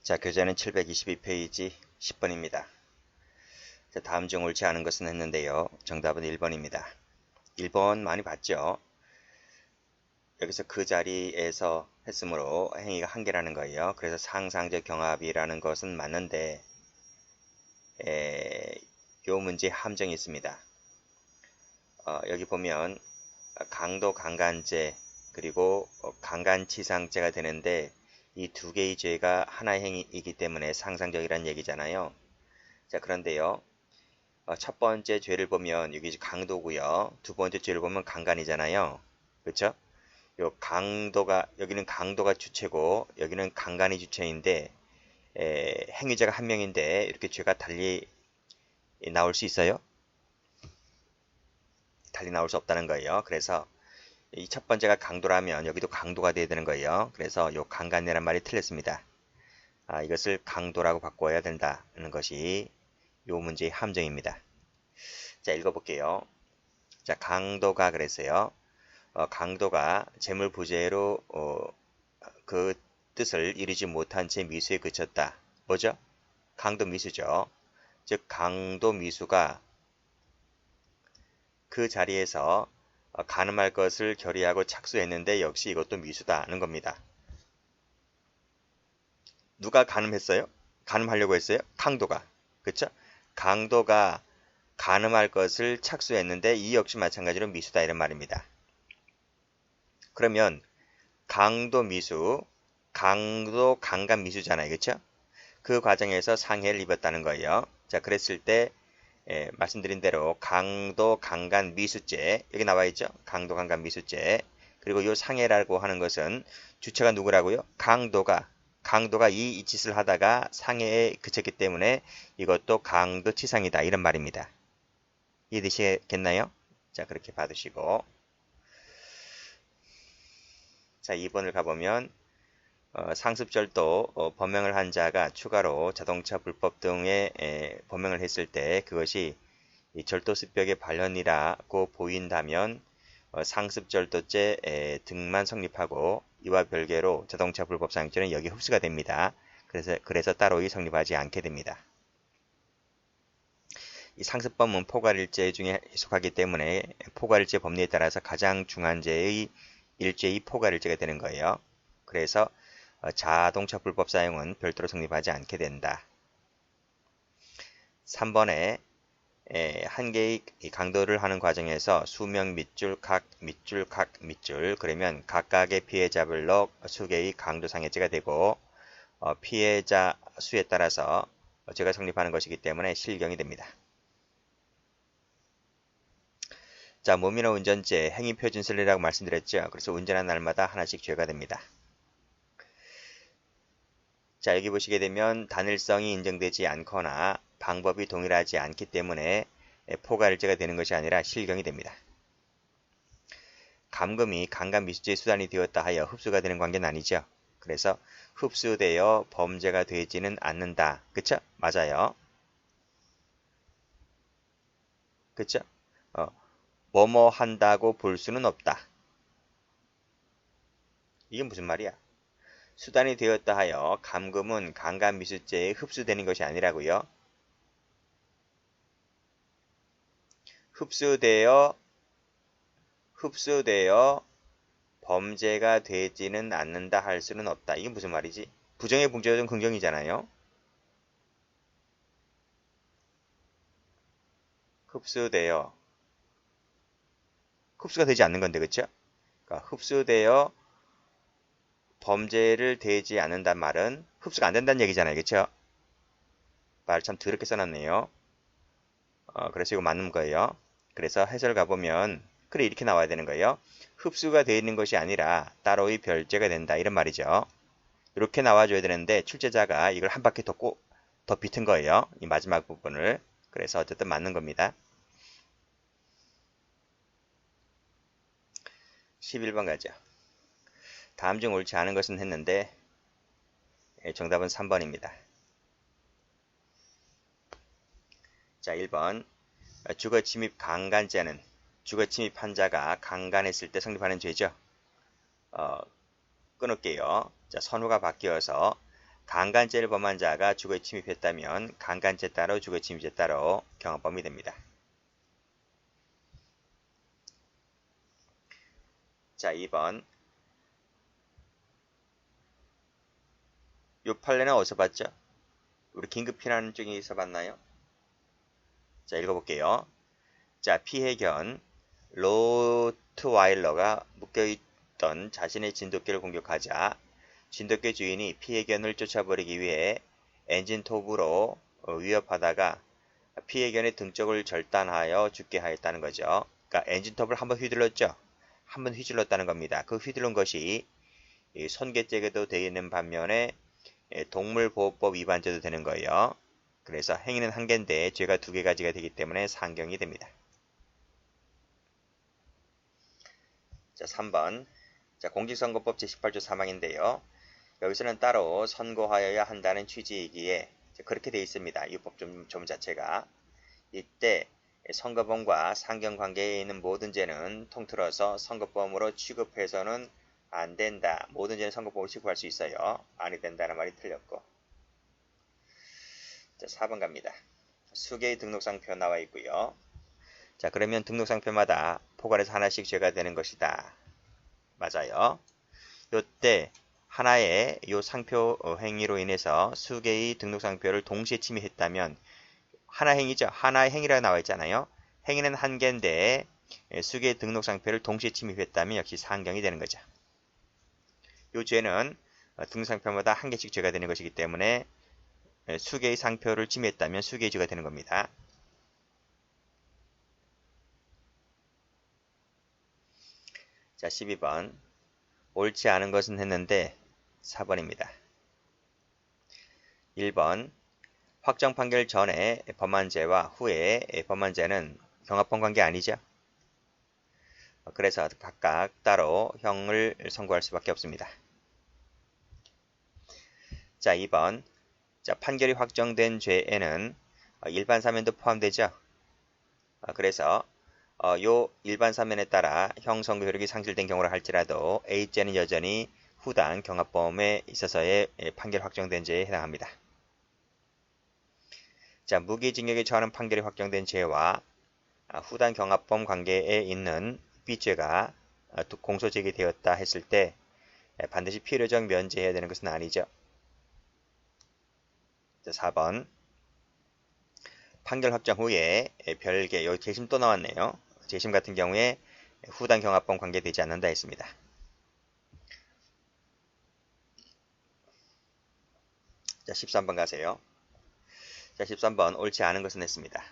자, 교재는 722페이지 10번입니다. 자, 다음 중 옳지 않은 것은 했는데요. 정답은 1번입니다. 1번 많이 봤죠? 여기서 그 자리에서 했으므로 행위가 한 개라는 거예요. 그래서 상상적 경합이라는 것은 맞는데 요 문제에 함정이 있습니다. 여기 보면 강도 강간죄 그리고 강간치상죄가 되는데 이 두 개의 죄가 하나의 행위이기 때문에 상상적이라는 얘기잖아요. 자, 그런데요. 첫 번째 죄를 보면 여기 강도고요. 두 번째 죄를 보면 강간이잖아요. 그렇죠? 요 강도가 여기는 강도가 주체고 여기는 강간이 주체인데 행위자가 한 명인데 이렇게 죄가 달리 나올 수 있어요? 달리 나올 수 없다는 거예요. 그래서 이 첫 번째가 강도라면 여기도 강도가 돼야 되는 거예요. 그래서 요 강간이라는 말이 틀렸습니다. 이것을 강도라고 바꿔야 된다는 것이 요 문제의 함정입니다. 자, 읽어볼게요. 자, 강도가 그랬어요. 강도가 재물부재로 그 뜻을 이루지 못한 채 미수에 그쳤다. 뭐죠? 강도 미수죠. 즉 강도 미수가 그 자리에서 간음할 것을 결의하고 착수했는데 역시 이것도 미수다는 겁니다. 누가 간음했어요? 간음하려고 했어요? 강도가. 그쵸? 강도가 간음할 것을 착수했는데 이 역시 마찬가지로 미수다 이런 말입니다. 그러면 강도 미수, 강도 강간 미수잖아요. 그쵸? 그 과정에서 상해를 입었다는 거예요. 자, 그랬을 때 말씀드린 대로 강도 강간 미수죄 여기 나와 있죠. 강도 강간 미수죄. 그리고 이 상해라고 하는 것은 주체가 누구라고요? 강도가 이 짓을 하다가 상해에 그쳤기 때문에 이것도 강도치상이다 이런 말입니다. 이해되시겠나요? 자, 그렇게 받으시고 자, 2번을 가보면 상습절도 범행을 한 자가 추가로 자동차 불법 등의 범행을 했을 때 그것이 이 절도습벽의 발현이라고 보인다면 상습절도죄 등만 성립하고 이와 별개로 자동차 불법 사용죄는 여기 흡수가 됩니다. 그래서 따로 성립하지 않게 됩니다. 이 상습범은 포괄일죄 중에 속하기 때문에 포괄일죄 법리에 따라서 가장 중한 죄의 일죄의 포괄일죄가 되는 거예요. 그래서 자동차 불법 사용은 별도로 성립하지 않게 된다. 3번에 한 개의 강도를 하는 과정에서 수명 밑줄, 각 밑줄, 각 밑줄 그러면 각각의 피해자별로 수개의 강도상해죄가 되고 피해자 수에 따라서 죄가 성립하는 것이기 때문에 실경이 됩니다. 자, 무민호 운전죄 행위표준설리라고 말씀드렸죠. 그래서 운전한 날마다 하나씩 죄가 됩니다. 자, 여기 보시게 되면 단일성이 인정되지 않거나 방법이 동일하지 않기 때문에 포괄일죄가 되는 것이 아니라 실경이 됩니다. 감금이 강간미수죄의 수단이 되었다 하여 흡수가 되는 관계는 아니죠. 그래서 흡수되어 범죄가 되지는 않는다. 그쵸? 맞아요. 그쵸? 뭐뭐 한다고 볼 수는 없다. 이게 무슨 말이야? 수단이 되었다 하여 감금은 강간미수죄에 흡수되는 것이 아니라고요. 흡수되어 범죄가 되지는 않는다 할 수는 없다. 이게 무슨 말이지? 부정의 부정은 긍정이잖아요. 흡수가 되지 않는 건데, 그쵸? 그러니까 흡수되어 범죄를 되지 않는단 말은 흡수가 안 된다는 얘기잖아요. 그쵸? 말 참 더럽게 써놨네요. 그래서 이거 맞는 거예요. 그래서 해설 가보면 그래 이렇게 나와야 되는 거예요. 흡수가 되어 있는 것이 아니라 따로의 별죄가 된다. 이런 말이죠. 이렇게 나와줘야 되는데 출제자가 이걸 한 바퀴 더 비튼 거예요. 이 마지막 부분을. 그래서 어쨌든 맞는 겁니다. 11번 가죠. 다음 중 옳지 않은 것은 했는데 정답은 3번입니다. 자, 1번 주거침입 강간죄는 주거침입한 자가 강간했을 때 성립하는 죄죠. 끊을게요. 자, 선우가 바뀌어서 강간죄를 범한 자가 주거에 침입했다면 강간죄 따로 주거에 침입죄 따로 경합범위 됩니다. 자, 2번. 요 판례는 어디서 봤죠? 우리 긴급피난 쪽에서 봤나요? 자, 읽어볼게요. 자, 피해견 로트와일러가 묶여있던 자신의 진돗개를 공격하자 진돗개 주인이 피해견을 쫓아버리기 위해 엔진톱으로 위협하다가 피해견의 등 쪽을 절단하여 죽게 하였다는 거죠. 그러니까 엔진톱을 한번 휘둘렀죠. 한번 휘둘렀다는 겁니다. 그 휘두른 것이 손괴죄도 되어 있는 반면에 동물보호법 위반죄도 되는 거예요. 그래서 행위는 한 개인데 죄가 두 가지가 되기 때문에 상경이 됩니다. 자, 3번. 자, 공직선거법 제18조 3항인데요. 여기서는 따로 선고하여야 한다는 취지이기에 그렇게 되어 있습니다. 이 법 조문 자체가. 이때 선거범과 상경관계에 있는 모든 죄는 통틀어서 선거범으로 취급해서는 안 된다. 모든 죄는 선거범으로 취급할 수 있어요. 아니 된다는 말이 틀렸고. 자, 4번 갑니다. 수개의 등록상표 나와 있고요. 자, 그러면 등록상표마다 포괄해서 하나씩 죄가 되는 것이다. 맞아요. 요때 하나의 요 상표 행위로 인해서 수개의 등록상표를 동시에 침해했다면 하나 행위죠. 하나의 행위라고 나와 있잖아요. 행위는 한 개인데 수개의 등록상표를 동시에 침입했다면 역시 상경이 되는 거죠. 요 죄는 등록상표마다 한 개씩 죄가 되는 것이기 때문에 수개의 상표를 침해했다면 수개의 죄가 되는 겁니다. 자, 12번. 옳지 않은 것은 했는데 4번입니다. 1번. 확정 판결 전에 범한 죄와 후에 범한 죄는 경합범 관계 아니죠. 그래서 각각 따로 형을 선고할 수밖에 없습니다. 자, 2번. 자, 판결이 확정된 죄에는 일반 사면도 포함되죠. 그래서 요 일반 사면에 따라 형 선고 효력이 상실된 경우라 할지라도 A죄는 여전히 후단 경합범에 있어서의 판결 확정된 죄에 해당합니다. 자, 무기징역에 처하는 판결이 확정된 죄와 후단 경합범 관계에 있는 B죄가 공소 제기되었다 했을 때 반드시 필요적 면제해야 되는 것은 아니죠. 자, 4번. 판결 확정 후에 별개, 여기 재심 또 나왔네요. 재심 같은 경우에 후단 경합범 관계되지 않는다 했습니다. 자, 13번 가세요. 자, 13번. 옳지 않은 것은 했습니다.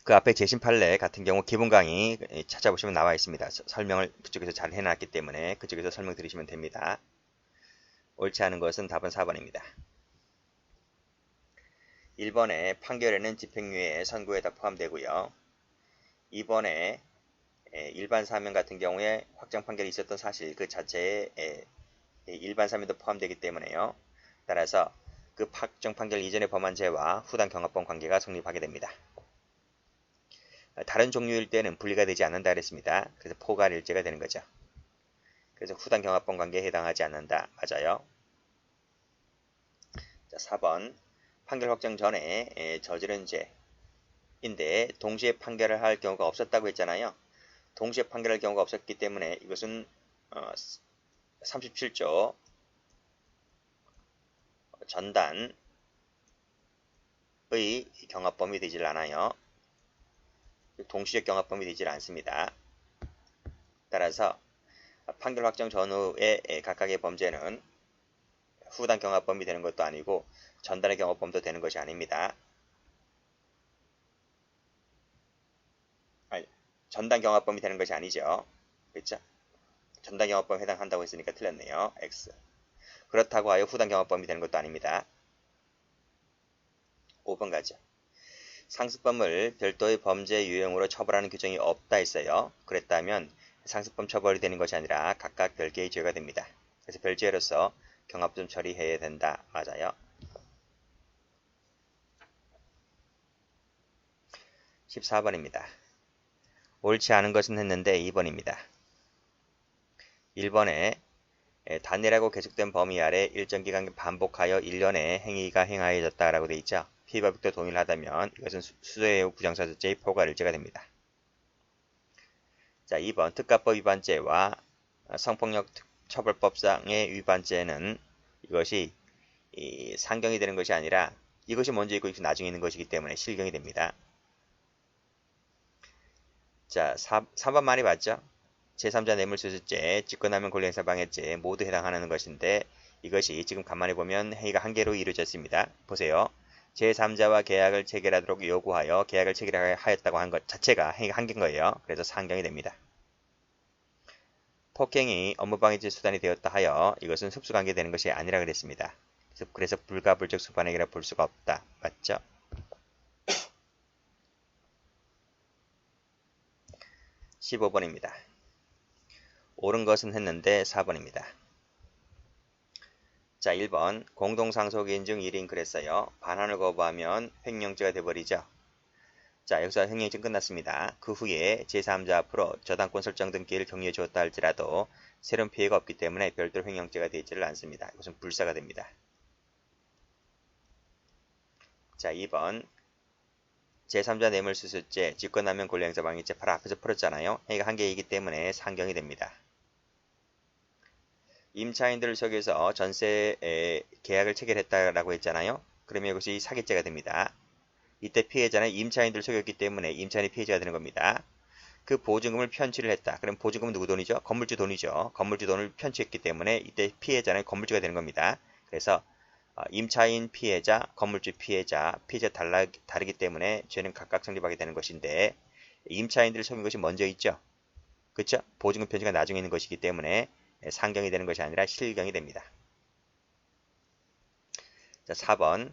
그 앞에 재심 판례 같은 경우 기본 강의 찾아보시면 나와 있습니다. 설명을 그쪽에서 잘 해놨기 때문에 그쪽에서 설명 드리시면 됩니다. 옳지 않은 것은 답은 4번입니다. 1번의 판결에는 집행유예 선고에 다 포함되고요. 2번에 일반 사면 같은 경우에 확정 판결이 있었던 사실 그 자체에 일반 사면도 포함되기 때문에요. 따라서 그 확정 판결 이전의 범한 죄와 후단 경합범 관계가 성립하게 됩니다. 다른 종류일 때는 분리가 되지 않는다 그랬습니다. 그래서 포괄일죄가 되는 거죠. 그래서 후단 경합범 관계에 해당하지 않는다. 맞아요. 자, 4번. 판결 확정 전에 저지른 죄인데 동시에 판결을 할 경우가 없었다고 했잖아요. 동시에 판결할 경우가 없었기 때문에 이것은 37조 전단의 경합범위 되질 않아요. 동시적 경합범위 되질 않습니다. 따라서 판결 확정 전후의 각각의 범죄는 후단 경합범위 되는 것도 아니고 전단의 경합범도 되는 것이 아닙니다. 아니, 전단 경합범위 되는 것이 아니죠. 그렇죠? 전단 경합범에 해당한다고 했으니까 틀렸네요. X. 그렇다고 하여 후단 경합범이 되는 것도 아닙니다. 5번 가죠. 상습범을 별도의 범죄 유형으로 처벌하는 규정이 없다 했어요. 그랬다면 상습범 처벌이 되는 것이 아니라 각각 별개의 죄가 됩니다. 그래서 별죄로서 경합점 처리해야 된다. 맞아요. 14번입니다. 옳지 않은 것은 했는데 2번입니다. 1번에 단일하고 계속된 범위 아래 일정 기간 반복하여 1년에 행위가 행하여졌다라고 되어 있죠. 피해법익도 동일하다면 이것은 수수의 부정사실죄의 포괄일죄가 됩니다. 자, 2번 특가법 위반죄와 성폭력 처벌법상의 위반죄는 이것이 상경이 되는 것이 아니라 이것이 먼저 있고 이것이 나중에 있는 것이기 때문에 실경이 됩니다. 자, 3번 많이 봤죠? 제3자 뇌물수수죄, 직권남용 권리행사 방해죄 모두 해당하는 것인데 이것이 지금 간만에 보면 행위가 한 개로 이루어졌습니다. 보세요. 제3자와 계약을 체결하도록 요구하여 계약을 체결하였다고 한 것 자체가 행위가 한 개인 거예요. 그래서 상경이 됩니다. 폭행이 업무방해죄 수단이 되었다 하여 이것은 흡수관계 되는 것이 아니라 그랬습니다. 그래서 불가불적 수반행위라 볼 수가 없다. 맞죠? 15번입니다. 옳은 것은 했는데 4번입니다. 자, 1번 공동상속인 중 1인 그랬어요. 반환을 거부하면 횡령죄가 돼버리죠. 자, 여기서 횡령죄 끝났습니다. 그 후에 제3자 앞으로 저당권 설정 등 기회를 경유해 주었다 할지라도 새로운 피해가 없기 때문에 별도로 횡령죄가 되지를 않습니다. 이것은 불사가 됩니다. 자, 2번 제3자 뇌물수수죄, 직권남용 권리행사 방해죄 바로 앞에서 풀었잖아요. 행위가 한 개이기 때문에 상경이 됩니다. 임차인들을 속여서 전세 계약을 체결했다라고 했잖아요. 그러면 이것이 사기죄가 됩니다. 이때 피해자는 임차인들을 속였기 때문에 임차인이 피해자가 되는 겁니다. 그 보증금을 편취를 했다. 그럼 보증금은 누구 돈이죠? 건물주 돈이죠. 건물주 돈을 편취했기 때문에 이때 피해자는 건물주가 되는 겁니다. 그래서 임차인 피해자, 건물주 피해자 다르기 때문에 죄는 각각 성립하게 되는 것인데 임차인들을 속인 것이 먼저 있죠. 그렇죠? 보증금 편취가 나중에 있는 것이기 때문에 상경이 되는 것이 아니라 실경이 됩니다. 자, 4번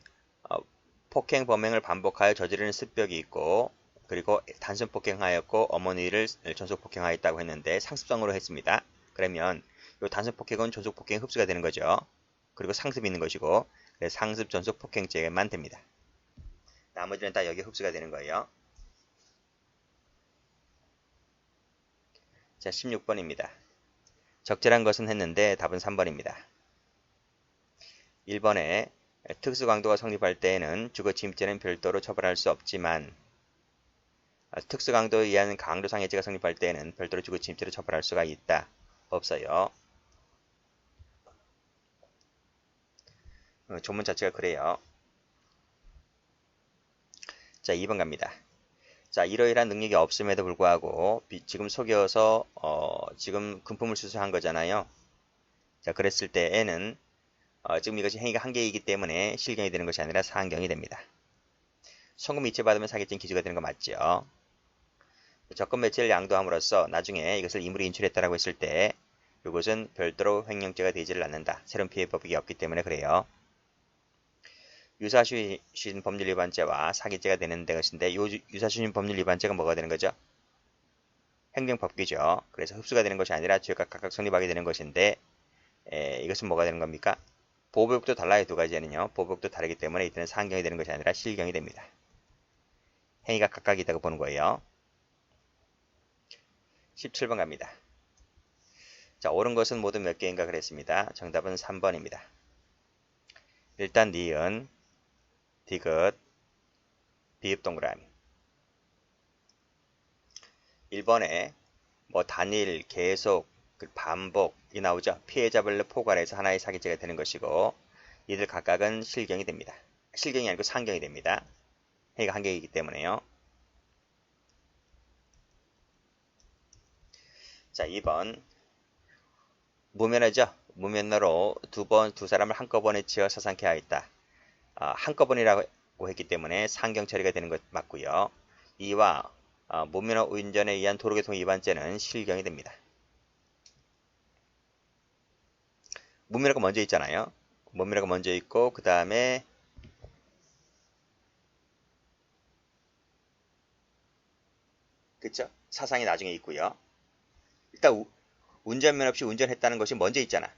폭행 범행을 반복하여 저지르는 습벽이 있고 그리고 단순 폭행하였고 어머니를 전속 폭행하였다고 했는데 상습성으로 했습니다. 그러면 이 단순 폭행은 전속 폭행 흡수가 되는 거죠. 그리고 상습이 있는 것이고 그래서 상습 전속 폭행죄만 됩니다. 나머지는 다 여기 흡수가 되는 거예요. 자, 16번입니다. 적절한 것은 했는데 답은 3번입니다. 1번에 특수강도가 성립할 때에는 주거침입죄는 별도로 처벌할 수 없지만 특수강도에 의한 강도상해죄가 성립할 때에는 별도로 주거침입죄로 처벌할 수가 있다. 없어요. 조문 자체가 그래요. 자, 2번 갑니다. 자, 이러이러한 능력이 없음에도 불구하고 지금 속여서 지금 금품을 수수한 거잖아요. 자, 그랬을 때에는 지금 이것이 행위가 한 개이기 때문에 실경이 되는 것이 아니라 상경이 됩니다. 송금 이체받으면 사기죄는 기소가 되는 거 맞죠? 적금 매체를 양도함으로써 나중에 이것을 임의로 인출했다라고 했을 때 이것은 별도로 횡령죄가 되지를 않는다. 새로운 피해법이 없기 때문에 그래요. 유사수신 법률 위반죄와 사기죄가 되는 것인데 이 유사수신 법률 위반죄가 뭐가 되는 거죠? 행정법규죠. 그래서 흡수가 되는 것이 아니라 죄가 각각 성립하게 되는 것인데 이것은 뭐가 되는 겁니까? 보호법도 달라요. 두 가지에는요. 보호법도 다르기 때문에 이때는 상경이 되는 것이 아니라 실경이 됩니다. 행위가 각각 있다고 보는 거예요. 17번 갑니다. 자, 옳은 것은 모두 몇 개인가 그랬습니다. 정답은 3번입니다. 일단 니은, 디귿, 비읍 동그라미. 1번에 뭐 단일, 계속, 반복이 나오죠. 피해자별로 포괄해서 하나의 사기죄가 되는 것이고 이들 각각은 실경이 됩니다. 실경이 아니고 상경이 됩니다. 행위가 한 개이기 때문에요. 자, 2번 무면허죠. 무면허로 두 사람을 한꺼번에 치어 사상케 하였다. 한꺼번이라고 했기 때문에 상경 처리가 되는 것 맞고요. 이와 무면허 운전에 의한 도로교통 위반죄는 실경이 됩니다. 무면허가 먼저 있잖아요. 무면허가 먼저 있고 그 다음에 그쵸? 사상이 나중에 있고요. 일단 운전면 없이 운전했다는 것이 먼저 있잖아.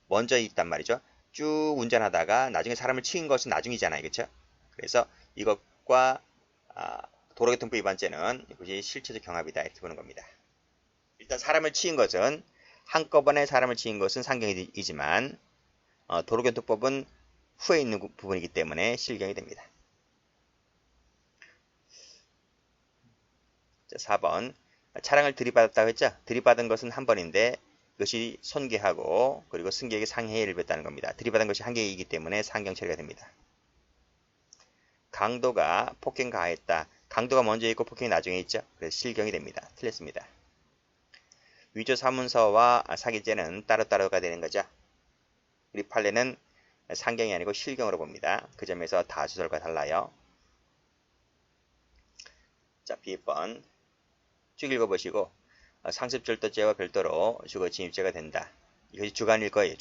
먼저 있단 말이죠. 쭉 운전하다가 나중에 사람을 치인 것은 나중이잖아요. 그쵸? 그래서 이것과 도로교통법 위반죄는 이것이 실체적 경합이다. 이렇게 보는 겁니다. 일단 사람을 치인 것은 한꺼번에 사람을 치인 것은 상경이지만 도로교통법은 후에 있는 부분이기 때문에 실경이 됩니다. 자, 4번. 차량을 들이받았다고 했죠? 들이받은 것은 한 번인데 이것이 손괴하고 그리고 승객에게 상해를 입었다는 겁니다. 들이받은 것이 한 개이기 때문에 상경 처리가 됩니다. 강도가 폭행 가했다. 강도가 먼저 있고 폭행이 나중에 있죠? 그래서 실경이 됩니다. 틀렸습니다. 위조 사문서와 사기죄는 따로따로가 되는 거죠. 우리 판례는 상경이 아니고 실경으로 봅니다. 그 점에서 다수설과 달라요. 자, B번 쭉 읽어보시고 상습절도죄와 별도로 주거침입죄가 된다. 이것이 주간일 거예요.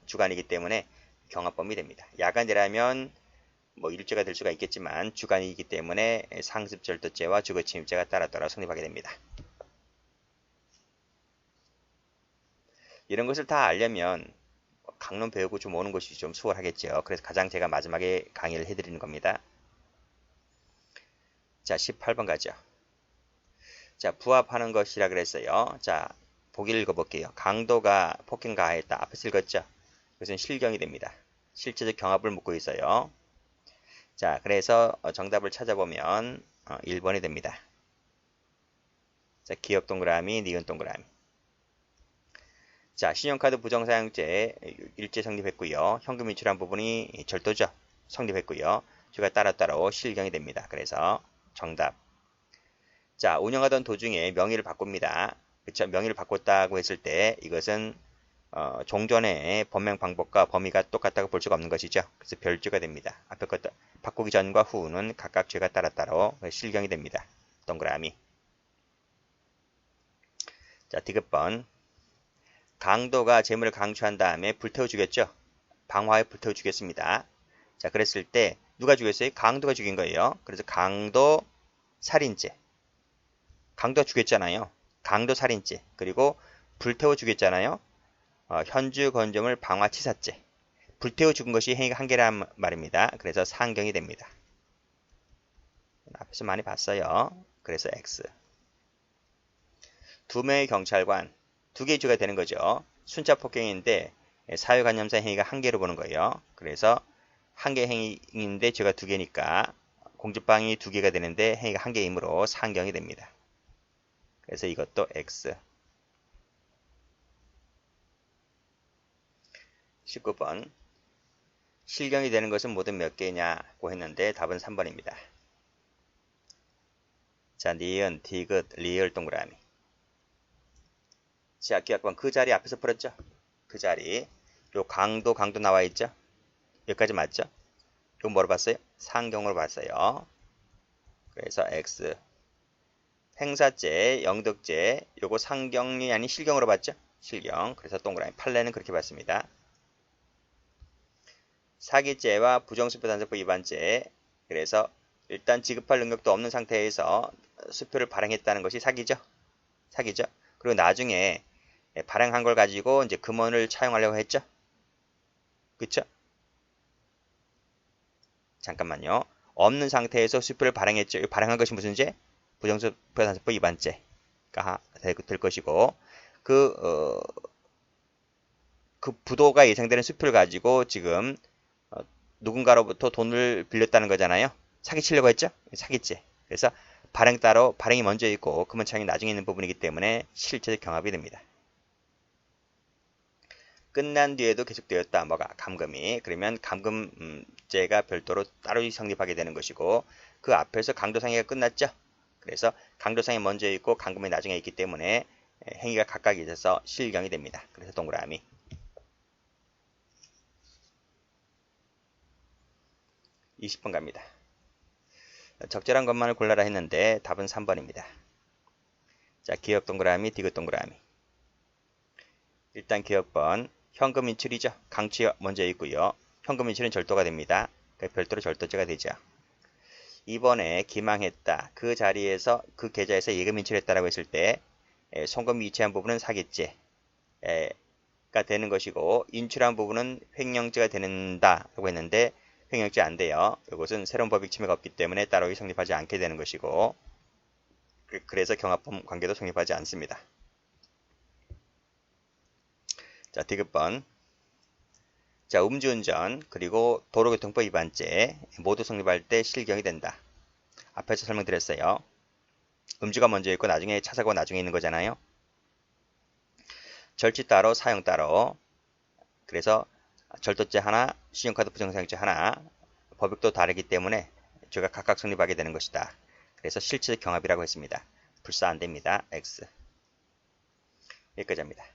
주간이기 때문에 경합범위 됩니다. 야간이라면 뭐 일죄가 될 수가 있겠지만 주간이기 때문에 상습절도죄와 주거침입죄가 따로따로 성립하게 됩니다. 이런 것을 다 알려면 강론 배우고 좀 오는 것이 좀 수월하겠죠. 그래서 가장 제가 마지막에 강의를 해드리는 겁니다. 자, 18번 가죠. 자, 부합하는 것이라 그랬어요. 자, 보기를 읽어볼게요. 강도가 폭행 가했다. 앞에서 읽었죠? 이것은 실경이 됩니다. 실제적 경합을 묻고 있어요. 자, 그래서 정답을 찾아보면 1번이 됩니다. 자, 기억 동그라미, 니은 동그라미. 자, 신용카드 부정사용죄 일죄 성립했고요. 현금 인출한 부분이 절도죠. 성립했고요. 죄가 따로따로 실경이 됩니다. 그래서 정답. 자, 운영하던 도중에 명의를 바꿉니다. 그쵸? 명의를 바꿨다고 했을 때 이것은 종전의 범행 방법과 범위가 똑같다고 볼 수가 없는 것이죠. 그래서 별죄가 됩니다. 앞에 것 바꾸기 전과 후는 각각 죄가 따로 실경이 됩니다. 동그라미. 자, 디귿번. 강도가 재물을 강취한 다음에 불태워 죽였죠. 방화에 불태워 죽였습니다. 자, 그랬을 때 누가 죽였어요? 강도가 죽인 거예요. 그래서 강도 살인죄. 강도가 죽였잖아요. 강도 살인죄. 그리고 불태워 죽였잖아요. 현주 건조물 방화치사죄. 불태워 죽은 것이 행위가 한 개란 말입니다. 그래서 상경이 됩니다. 앞에서 많이 봤어요. 그래서 X. 두 명의 경찰관. 두 개의 죄가 되는 거죠. 순차 폭행인데 사회관념상 행위가 한 개로 보는 거예요. 그래서 한 개 행위인데 죄가 두 개니까 공직방위 두 개가 되는데 행위가 한 개이므로 상경이 됩니다. 그래서 이것도 X. 19번. 실경이 되는 것은 모두 몇 개냐고 했는데 답은 3번입니다. 자, 니은, 디귿, 리을 동그라미. 자, 기억번 그 자리 앞에서 풀었죠? 그 자리. 요 강도 나와 있죠? 여기까지 맞죠? 이거 뭐로 봤어요? 상경으로 봤어요. 그래서 X. 행사죄, 영덕죄, 요거 상경이 아닌 실경으로 봤죠? 실경. 그래서 동그라미. 판례는 그렇게 봤습니다. 사기죄와 부정수표단속법 위반죄. 그래서 일단 지급할 능력도 없는 상태에서 수표를 발행했다는 것이 사기죠? 사기죠? 그리고 나중에 발행한 걸 가지고 이제 금원을 차용하려고 했죠? 그쵸? 잠깐만요. 없는 상태에서 수표를 발행했죠? 발행한 것이 무슨 죄? 부정수표단속법 위반죄가 될 것이고 그 부도가 예상되는 수표를 가지고 지금 누군가로부터 돈을 빌렸다는 거잖아요. 사기치려고 했죠? 사기죄. 그래서 발행이 먼저 있고 금원 차용이 나중에 있는 부분이기 때문에 실체적 경합이 됩니다. 끝난 뒤에도 계속되었다. 뭐가? 감금이. 그러면 감금죄가 별도로 따로 성립하게 되는 것이고 그 앞에서 강도상해가 끝났죠. 그래서 강도상해 먼저 있고 감금이 나중에 있기 때문에 행위가 각각 있어서 실경이 됩니다. 그래서 동그라미. 20번 갑니다. 적절한 것만을 골라라 했는데 답은 3번입니다. 자, 기억 동그라미, 디귿 동그라미. 일단 기억번 현금 인출이죠. 강취 먼저 있고요. 현금 인출은 절도가 됩니다. 별도로 절도죄가 되죠. 이번에 기망했다. 그 자리에서 그 계좌에서 예금 인출했다라고 했을 때 송금이 위치한 부분은 사기죄가 되는 것이고 인출한 부분은 횡령죄가 된다라고 했는데 횡령죄 안 돼요. 이것은 새로운 법익 침해가 없기 때문에 따로 성립하지 않게 되는 것이고 그래서 경합범 관계도 성립하지 않습니다. 자, 디귿번. 자, 음주운전 그리고 도로교통법 위반죄 모두 성립할 때 실경이 된다. 앞에서 설명드렸어요. 음주가 먼저 있고 나중에 차 사고가 나중에 있는 거잖아요. 절취 따로 사용 따로. 그래서 절도죄 하나, 신용카드 부정사용죄 하나, 법익도 다르기 때문에 죄가 각각 성립하게 되는 것이다. 그래서 실질 경합이라고 했습니다. 불사 안 됩니다. X. 여기까지 합니다.